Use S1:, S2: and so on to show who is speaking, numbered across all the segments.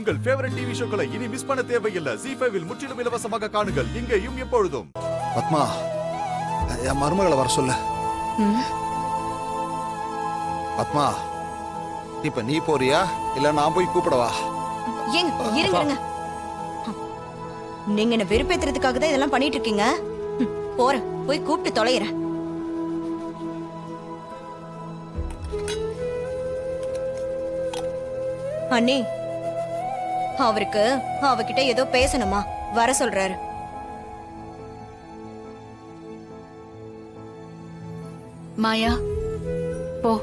S1: உங்கள் favourite TV ஷோக்களை இனி miss பண்ண தேவையில்லை. ஜீ5 இல் முற்றிலும் இலவசமாக காணுங்கள். இங்கேயும் எப்பொழுதும்.
S2: பத்மா, என் மருமகளை வர சொல்லு. பத்மா, இப்ப நீ போறியா இல்ல நான் போய் கூப்பிடவா?
S3: இருங்க. நீங்க என்ன வெறுப்பேத்துறதுக்காக தான் இதெல்லாம் பண்ணிட்டு இருக்கீங்க. போறேன், போய் கூப்பிட்டு தொலைகிறேன். அண்ணி, அவருக்கு அவகிட்ட ஏதோ பேசணுமா, வர சொல்றாரு.
S4: மாயா, போ.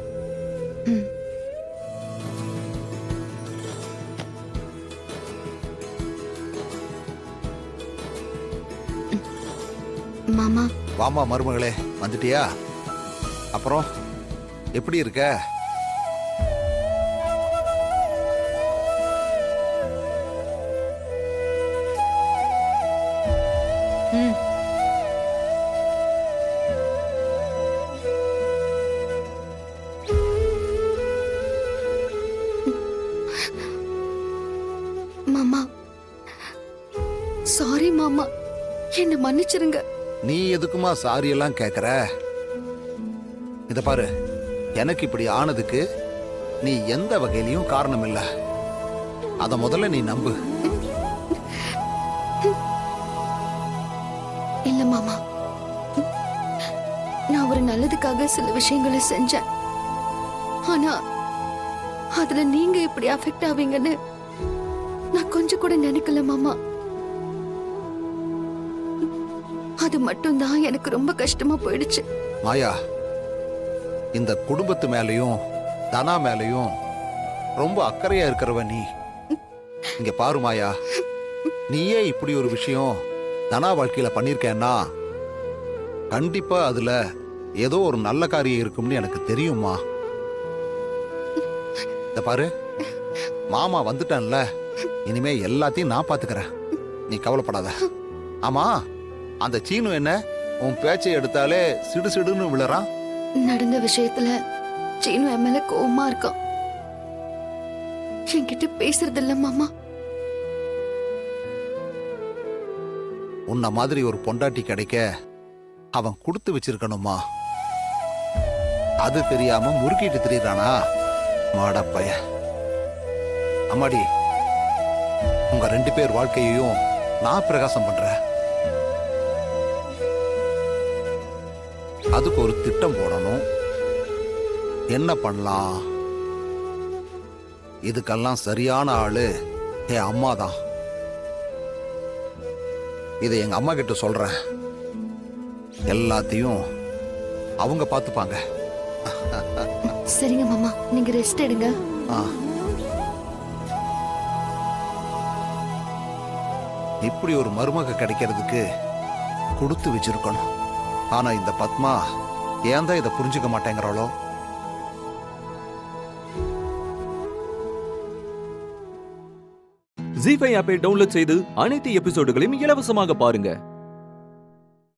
S5: மாமா,
S2: வாமா மருமகளே, வந்துட்டியா? அப்புறம் எப்படி இருக்க?
S5: மாமா, சாரி மாமா, என்ன மன்னிச்சிருங்க.
S2: நீ எதுக்குமா சாரி எல்லாம் கேக்குற? இத பாரு, எனக்கு இப்படி ஆனதுக்கு நீ எந்த வகையிலையும் காரணம் இல்ல. அத முதல்ல நீ நம்பு.
S5: இல்ல மாமா, நான் ஒரு நல்லதுக்காக சில விஷயங்களை செஞ்சேன். ஆனா அதுல நீங்க இப்படி அஃபெக்ட் ஆவீங்கன்னு நான் கொஞ்சம் கூட நினைக்கல மாமா. அது மட்டும்தான் எனக்கு ரொம்ப கஷ்டமா போயிடுச்சு.
S2: மாயா, இந்த குடும்பத்து மேலயும் தனா மேலயும் ரொம்ப அக்கறையா இருக்கிறவ நீ. இங்க பாரு மாயா, நீயே இப்படி ஒரு விஷயம் தனா வாழ்க்கையில பண்ணிருக்கேன்னா கண்டிப்பா அதுல ஏதோ ஒரு நல்ல காரியம் இருக்கும்னு எனக்கு தெரியுமா. இந்த பாரு, மாமா வந்துட்டான்ல, இனிமே எல்லாத்தையும் நான் பாத்துக்கிறேன், நீ கவலைப்படாத. ஆமா, அந்த சீனு என்ன உன் பேச்சை எடுத்தாலே சிடு சிடுன்னு விழறான்?
S5: நடந்த விஷயத்துல சீனு என் மேல கோவமா இருக்கான். என்கிட்ட பேசுறது இல்ல மாமா.
S2: உன்ன மாதிரி ஒரு பொண்டாட்டி கிடைக்க அவன் கொடுத்து வச்சிருக்கணுமா? அது தெரியாம முறுக்கிட்டு திரியறானா மாடப்பைய. அம்மாடி, உங்க 2 பேர் வாழ்க்கையையும் நான் பிரகாசம் பண்றேன். அதுக்கு ஒரு திட்டம் போடணும். என்ன பண்ணலாம்? இதுக்கெல்லாம் சரியான ஆளு என் அம்மா தான். இதை எங்க அம்மா கிட்ட சொல்றேன். எல்லாத்தையும் அவங்க பார்த்துப்பாங்க.
S5: சரிங்க மாமா, நீங்க ரெஸ்ட் எடுங்க.
S2: இப்படி ஒரு மருமக கிடைக்கிறதுக்கு கொடுத்து வச்சிருக்கணும். ஆனா இந்த பத்மா ஏன் தான் இதை புரிஞ்சுக்க மாட்டேங்கிறாளோ?
S6: ஜீ5 ஆப்பை டவுன்லோட் செய்து அனைத்து எபிசோடுகளையும் இலவசமாக பாருங்க.